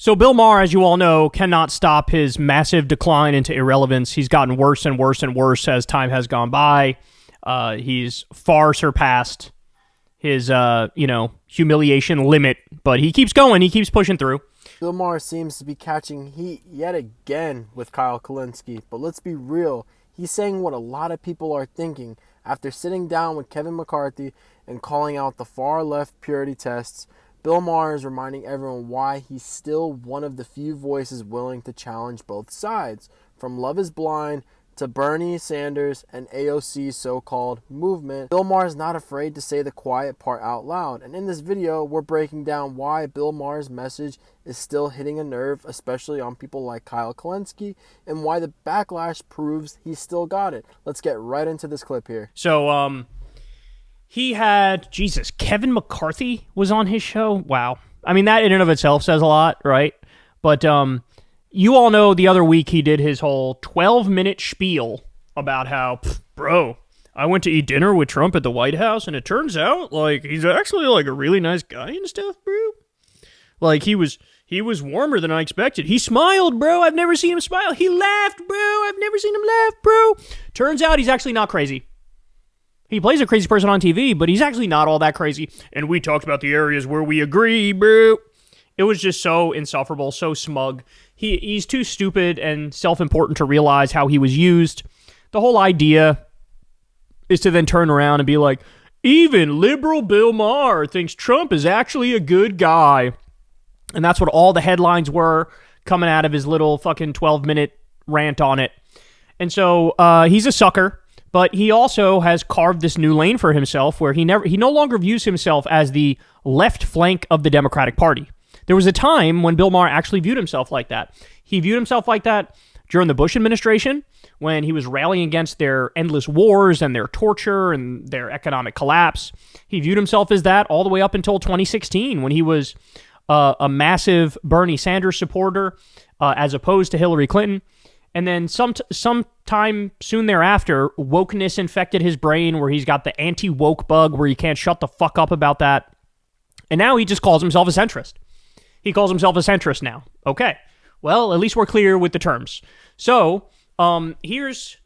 So Bill Maher, as you all know, cannot stop his massive decline into irrelevance. He's gotten worse and worse and worse as time has gone by. He's far surpassed his, humiliation limit, but he keeps going. He keeps pushing through. Bill Maher seems to be catching heat yet again with Kyle Kulinski, but let's be real. He's saying what a lot of people are thinking after sitting down with Kevin McCarthy and calling out the far-left purity tests. Bill Maher is reminding everyone why he's still one of the few voices willing to challenge both sides, from Love is Blind to Bernie Sanders and AOC's so-called movement. Bill Maher is not afraid to say the quiet part out loud, and in this video, we're breaking down why Bill Maher's message is still hitting a nerve, especially on people like Kyle Kulinski, and why the backlash proves he's still got it. Let's get right into this clip here. So, he had, Kevin McCarthy was on his show? Wow. I mean, that in and of itself says a lot, right? But, you all know the other week he did his whole 12-minute spiel about how, bro, I went to eat dinner with Trump at the White House, and it turns out, he's actually, a really nice guy and stuff, bro. He was warmer than I expected. He smiled, bro. I've never seen him smile. He laughed, bro. I've never seen him laugh, bro. Turns out he's actually not crazy. He plays a crazy person on TV, but he's actually not all that crazy. And we talked about the areas where we agree, bro. It was just so insufferable, so smug. He's too stupid and self-important to realize how he was used. The whole idea is to then turn around and be like, even liberal Bill Maher thinks Trump is actually a good guy. And that's what all the headlines were coming out of his little fucking 12-minute rant on it. And so he's a sucker, but he also has carved this new lane for himself where he no longer views himself as the left flank of the Democratic Party. There was a time when Bill Maher actually viewed himself like that. He viewed himself like that during the Bush administration when he was rallying against their endless wars and their torture and their economic collapse. He viewed himself as that all the way up until 2016 when he was a massive Bernie Sanders supporter as opposed to Hillary Clinton. And then sometime soon thereafter, wokeness infected his brain where he's got the anti-woke bug where he can't shut the fuck up about that. And now he just calls himself a centrist. He calls himself a centrist now. Okay. Well, at least we're clear with the terms. So, here's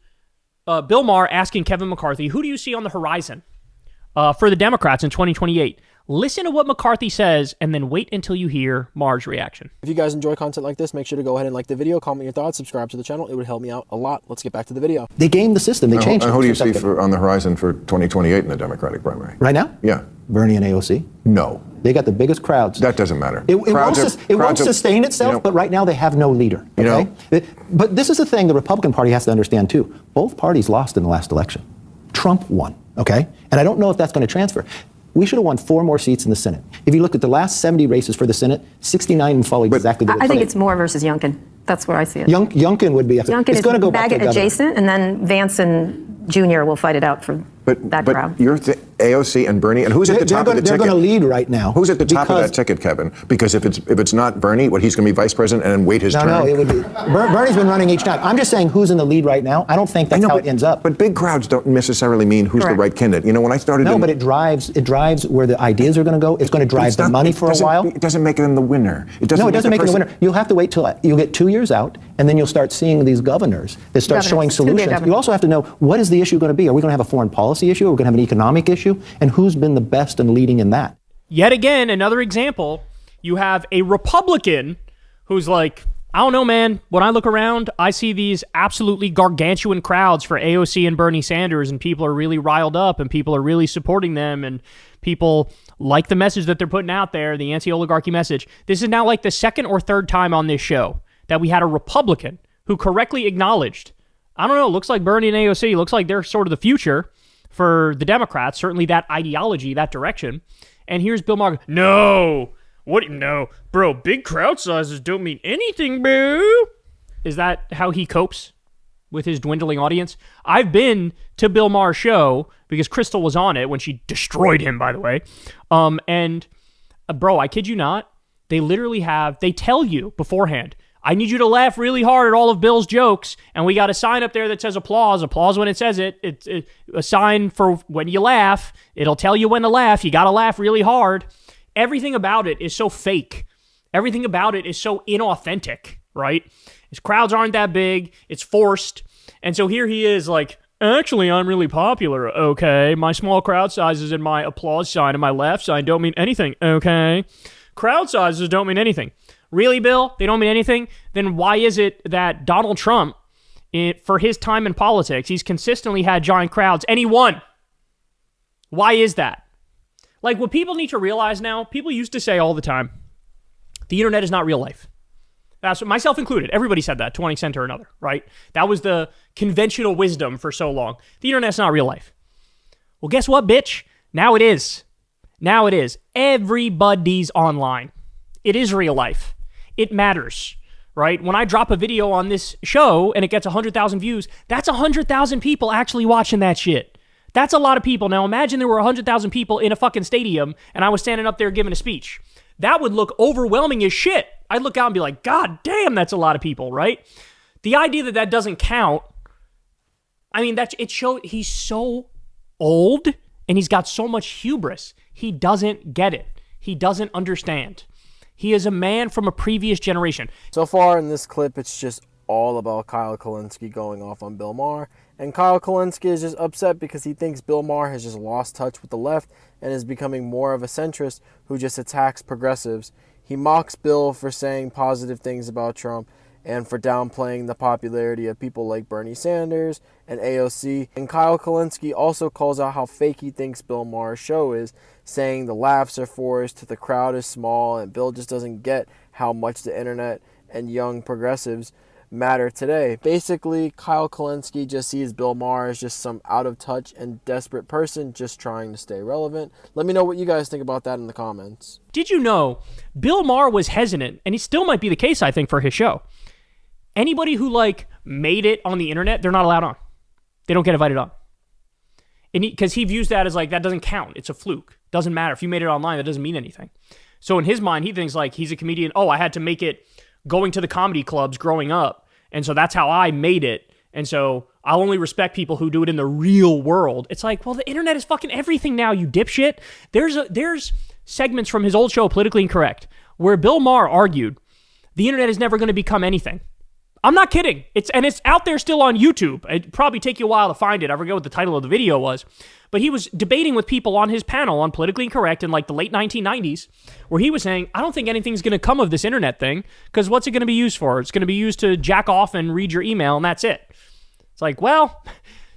Bill Maher asking Kevin McCarthy, who do you see on the horizon for the Democrats in 2028? Listen to what McCarthy says, and then wait until you hear Maher's reaction. If you guys enjoy content like this, make sure to go ahead and like the video, comment your thoughts, subscribe to the channel. It would help me out a lot. Let's get back to the video. They gamed the system. They changed it. Who do you see on the horizon for 2028 in the Democratic primary? Right now? Yeah. Bernie and AOC. No. They got the biggest crowds. That doesn't matter. It won't sustain itself, but right now they have no leader. Okay? But this is the thing the Republican Party has to understand, too. Both parties lost in the last election. Trump won, okay? And I don't know if that's going to transfer. We should have won 4 more seats in the Senate. If you look at the last 70 races for the Senate, 69 fall exactly the I think it's Moore versus Youngkin. That's where I see it. Youngkin would be. Youngkin is going to go back to adjacent, and then Vance and Jr. will fight it out for that crowd. You're AOC and Bernie, and who's at the top of the ticket? They're going to lead right now. Who's at the top of that ticket, Kevin? Because if it's not Bernie, he's going to be vice president and then wait his turn? No, it would be. Bernie's been running each time. I'm just saying who's in the lead right now. I don't think that's how it ends up. But big crowds don't necessarily mean who's the right candidate. You know, when I started... No, but it drives where the ideas are going to go. It's going to drive the money for a while. It doesn't make them the winner. It doesn't make them the winner. You'll have to wait till you get 2 years out, and then you'll start seeing these governors that start showing solutions. You also have to know, what is the issue going to be? Are we going to have a foreign policy issue? Are we going to have an economic issue? And who's been the best in leading in that? Yet again, another example, you have a Republican who's like, I don't know, man. When I look around, I see these absolutely gargantuan crowds for AOC and Bernie Sanders, and people are really riled up, and people are really supporting them, and people like the message that they're putting out there, the anti-oligarchy message. This is now like the second or third time on this show that we had a Republican who correctly acknowledged, I don't know, looks like Bernie and AOC, looks like they're sort of the future for the Democrats, certainly that ideology, that direction. And here's Bill Maher. No, bro, big crowd sizes don't mean anything, bro. Is that how he copes with his dwindling audience? I've been to Bill Maher's show because Crystal was on it when she destroyed him, by the way. Bro, I kid you not, they tell you beforehand, I need you to laugh really hard at all of Bill's jokes, and we got a sign up there that says applause when it says it. It's a sign for when you laugh. It'll tell you when to laugh. You got to laugh really hard. Everything about it is so fake Everything about it is so inauthentic, right? His crowds aren't that big. It's forced. And so here he is like, actually, I'm really popular, okay? My small crowd sizes and my applause sign and my laugh sign don't mean anything, okay? Crowd sizes don't mean anything. Really, Bill? They don't mean anything? Then why is it that Donald Trump, for his time in politics, he's consistently had giant crowds and he won? Why is that? Like, what people need to realize now, people used to say all the time, the internet is not real life. That's myself included. Everybody said that to one extent or another, right? That was the conventional wisdom for so long. The internet's not real life. Well, guess what, bitch? Now it is. Now it is. Everybody's online. It is real life. It matters, right? When I drop a video on this show and it gets 100,000 views, that's 100,000 people actually watching that shit. That's a lot of people. Now imagine there were 100,000 people in a fucking stadium and I was standing up there giving a speech. That would look overwhelming as shit. I'd look out and be like, God damn, that's a lot of people, right? The idea that that doesn't count, I mean, it showed he's so old and he's got so much hubris. He doesn't get it. He doesn't understand. He is a man from a previous generation. So far in this clip, it's just all about Kyle Kulinski going off on Bill Maher. And Kyle Kulinski is just upset because he thinks Bill Maher has just lost touch with the left and is becoming more of a centrist who just attacks progressives. He mocks Bill for saying positive things about Trump and for downplaying the popularity of people like Bernie Sanders and AOC. And Kyle Kulinski also calls out how fake he thinks Bill Maher's show is, saying the laughs are forced, the crowd is small, and Bill just doesn't get how much the internet and young progressives matter today. Basically, Kyle Kulinski just sees Bill Maher as just some out-of-touch and desperate person just trying to stay relevant. Let me know what you guys think about that in the comments. Did you know Bill Maher was hesitant, and he still might be the case, I think, for his show. Anybody who, made it on the internet, they're not allowed on. They don't get invited on. Because he views that as, that doesn't count. It's a fluke. Doesn't matter. If you made it online, that doesn't mean anything. So in his mind, he thinks, he's a comedian. Oh, I had to make it going to the comedy clubs growing up. And so that's how I made it. And so I'll only respect people who do it in the real world. It's like, well, the internet is fucking everything now, you dipshit. There's segments from his old show, Politically Incorrect, where Bill Maher argued the internet is never going to become anything. I'm not kidding. It's out there still on YouTube. It'd probably take you a while to find it. I forget what the title of the video was. But he was debating with people on his panel on Politically Incorrect in the late 1990s, where he was saying, I don't think anything's going to come of this internet thing, because what's it going to be used for? It's going to be used to jack off and read your email, and that's it. It's like, well,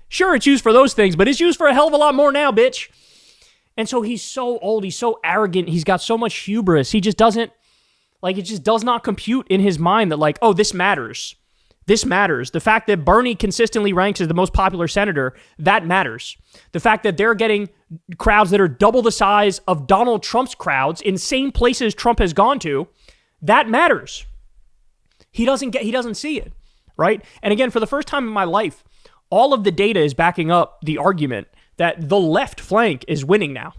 sure, it's used for those things, but it's used for a hell of a lot more now, bitch. And so he's so old. He's so arrogant. He's got so much hubris. He just doesn't, it just does not compute in his mind that, oh, this matters. This matters. The fact that Bernie consistently ranks as the most popular senator, that matters. The fact that they're getting crowds that are double the size of Donald Trump's crowds in same places Trump has gone to, that matters. He doesn't see it, right? And again, for the first time in my life, all of the data is backing up the argument that the left flank is winning now.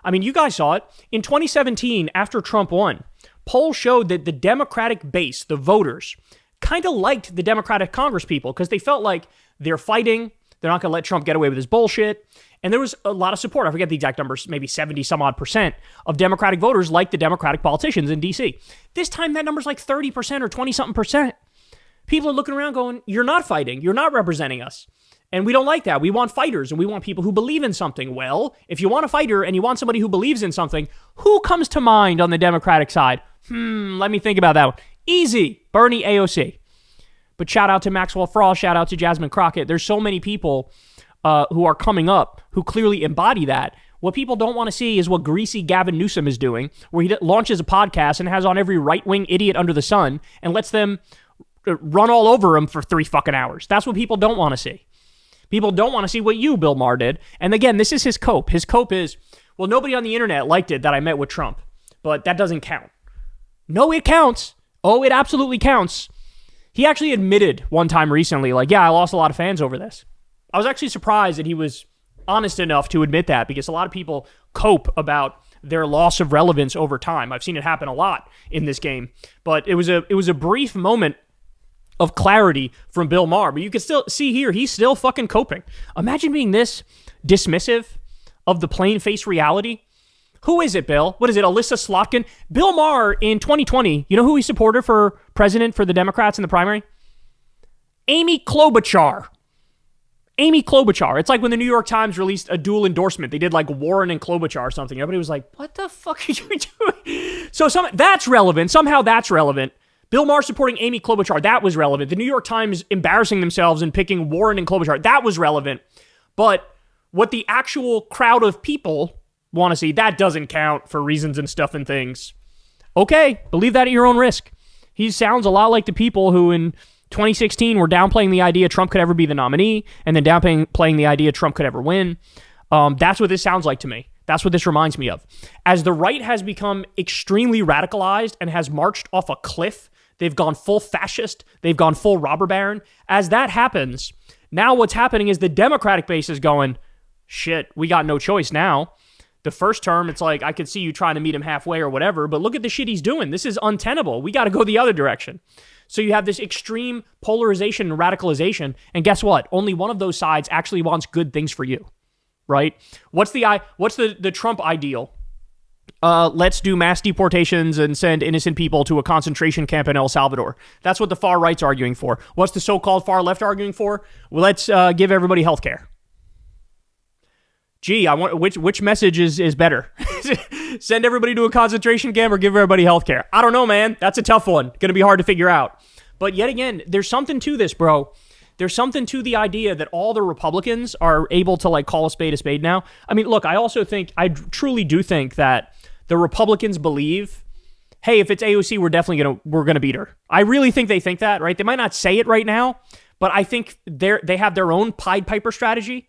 I mean, you guys saw it. In 2017, after Trump won, polls showed that the Democratic base, the voters, kind of liked the Democratic Congress people because they felt like they're fighting. They're not going to let Trump get away with his bullshit. And there was a lot of support. I forget the exact numbers, maybe 70 some odd percent of Democratic voters like the Democratic politicians in DC. This time that number's 30% or 20 something percent. People are looking around going, you're not fighting. You're not representing us. And we don't like that. We want fighters and we want people who believe in something. Well, if you want a fighter and you want somebody who believes in something, who comes to mind on the Democratic side? Let me think about that one. Easy. Bernie, AOC. But shout out to Maxwell Frost, shout out to Jasmine Crockett. There's so many people who are coming up who clearly embody that. What people don't want to see is what greasy Gavin Newsom is doing, where he launches a podcast and has on every right-wing idiot under the sun and lets them run all over him for 3 fucking hours. That's what people don't want to see. People don't want to see what you, Bill Maher, did. And again, this is his cope. His cope is, well, nobody on the internet liked it that I met with Trump, but that doesn't count. No, it counts. Oh, it absolutely counts. He actually admitted one time recently, I lost a lot of fans over this. I was actually surprised that he was honest enough to admit that, because a lot of people cope about their loss of relevance over time. I've seen it happen a lot in this game, but it was a brief moment of clarity from Bill Maher. But you can still see here, he's still fucking coping. Imagine being this dismissive of the plain face reality Who is it, Bill? What is it, Alyssa Slotkin? Bill Maher in 2020, you know who he supported for president for the Democrats in the primary? Amy Klobuchar. Amy Klobuchar. It's like when the New York Times released a dual endorsement. They did like Warren and Klobuchar or something. Everybody was like, what the fuck are you doing? So that's relevant. Somehow that's relevant. Bill Maher supporting Amy Klobuchar, that was relevant. The New York Times embarrassing themselves and picking Warren and Klobuchar, that was relevant. But what the actual crowd of people want to see, that doesn't count for reasons and stuff and things. Okay, believe that at your own risk. He sounds a lot like the people who in 2016 were downplaying the idea Trump could ever be the nominee and then downplaying the idea Trump could ever win. That's what this sounds like to me. That's what this reminds me of. As the right has become extremely radicalized and has marched off a cliff, they've gone full fascist, they've gone full robber baron. As that happens, now what's happening is the Democratic base is going, shit, we got no choice now. The first term, it's like, I could see you trying to meet him halfway or whatever, but look at the shit he's doing. This is untenable. We got to go the other direction. So you have this extreme polarization and radicalization, and guess what? Only one of those sides actually wants good things for you, right? What's the Trump ideal? Let's do mass deportations and send innocent people to a concentration camp in El Salvador. That's what the far right's arguing for. What's the so-called far left arguing for? Well, let's give everybody health care. Gee, I want which message is better? Send everybody to a concentration camp or give everybody health care? I don't know, man. That's a tough one. Going to be hard to figure out. But yet again, there's something to this, bro. There's something to the idea that all the Republicans are able to like call a spade now. I mean, look, I truly do think that the Republicans believe, hey, if it's AOC, we're gonna beat her. I really think they think that, right? They might not say it right now, but I think they have their own Pied Piper strategy.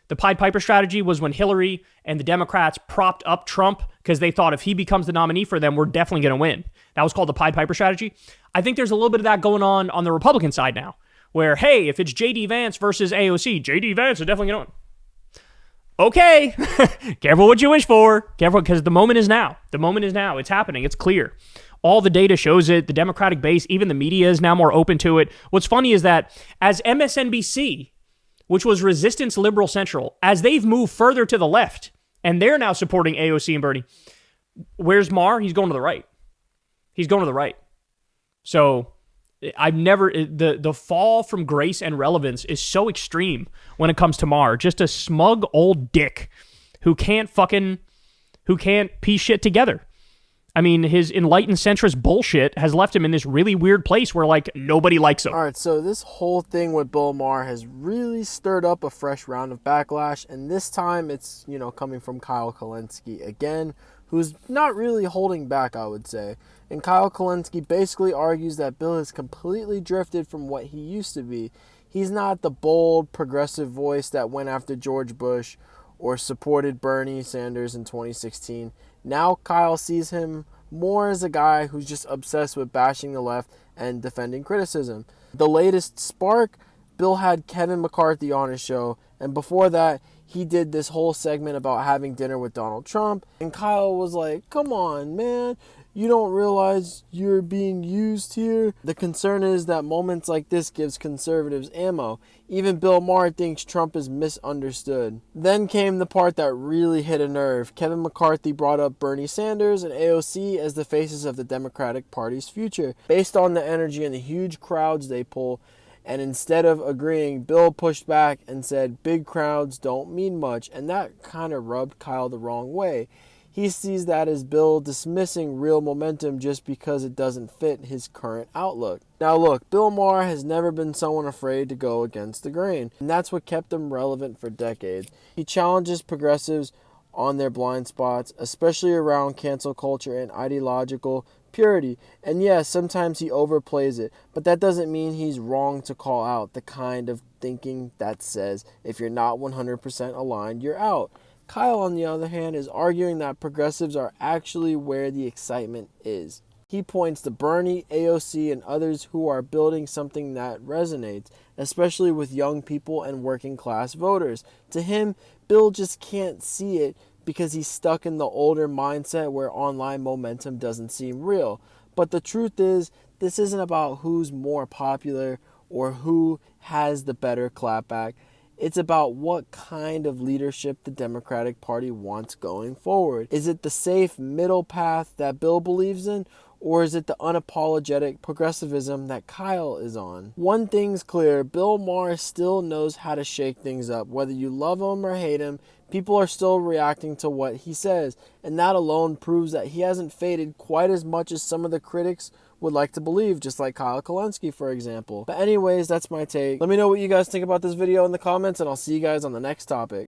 The Pied Piper strategy was when Hillary and the Democrats propped up Trump because they thought if he becomes the nominee for them, we're definitely going to win. That was called the Pied Piper strategy. I think there's a little bit of that going on the Republican side now, where, hey, if it's J.D. Vance versus AOC, J.D. Vance is definitely going to win. Okay, careful what you wish for. Careful, because the moment is now. The moment is now. It's happening. It's clear. All the data shows it. The Democratic base, even the media is now more open to it. What's funny is that as MSNBC, which was Resistance Liberal Central, as they've moved further to the left, and they're now supporting AOC and Bernie, where's Maher? He's going to the right. He's going to the right. So the fall from grace and relevance is so extreme when it comes to Maher. Just a smug old dick who can't piece shit together. I mean, his enlightened centrist bullshit has left him in this really weird place where, like, nobody likes him. All right, so this whole thing with Bill Maher has really stirred up a fresh round of backlash, and this time it's, coming from Kyle Kulinski again, who's not really holding back, I would say. And Kyle Kulinski basically argues that Bill has completely drifted from what he used to be. He's not the bold, progressive voice that went after George Bush or supported Bernie Sanders in 2016. Now Kyle sees him more as a guy who's just obsessed with bashing the left and defending criticism. The latest spark, Bill had Kevin McCarthy on his show, and before that, he did this whole segment about having dinner with Donald Trump, and Kyle was like, come on, man, you don't realize you're being used here? The concern is that moments like this gives conservatives ammo. Even Bill Maher thinks Trump is misunderstood. Then came the part that really hit a nerve. Kevin McCarthy brought up Bernie Sanders and AOC as the faces of the Democratic Party's future, based on the energy and the huge crowds they pull. And instead of agreeing, Bill pushed back and said big crowds don't mean much, and that kind of rubbed Kyle the wrong way. He sees that as Bill dismissing real momentum just because it doesn't fit his current outlook. Now look, Bill Maher has never been someone afraid to go against the grain, and that's what kept him relevant for decades. He challenges progressives on their blind spots, especially around cancel culture and ideological purity. And yes, sometimes he overplays it, but that doesn't mean he's wrong to call out the kind of thinking that says if you're not 100% aligned, you're out. Kyle, on the other hand, is arguing that progressives are actually where the excitement is. He points to Bernie, AOC, and others who are building something that resonates, especially with young people and working class voters. To him, Bill just can't see it because he's stuck in the older mindset where online momentum doesn't seem real. But the truth is, this isn't about who's more popular or who has the better clapback. It's about what kind of leadership the Democratic Party wants going forward. Is it the safe middle path that Bill believes in, or is it the unapologetic progressivism that Kyle is on? One thing's clear, Bill Maher still knows how to shake things up. Whether you love him or hate him, people are still reacting to what he says, and that alone proves that he hasn't faded quite as much as some of the critics would like to believe, just like Kyle Kulinski, for example. But anyways, that's my take. Let me know what you guys think about this video in the comments, and I'll see you guys on the next topic.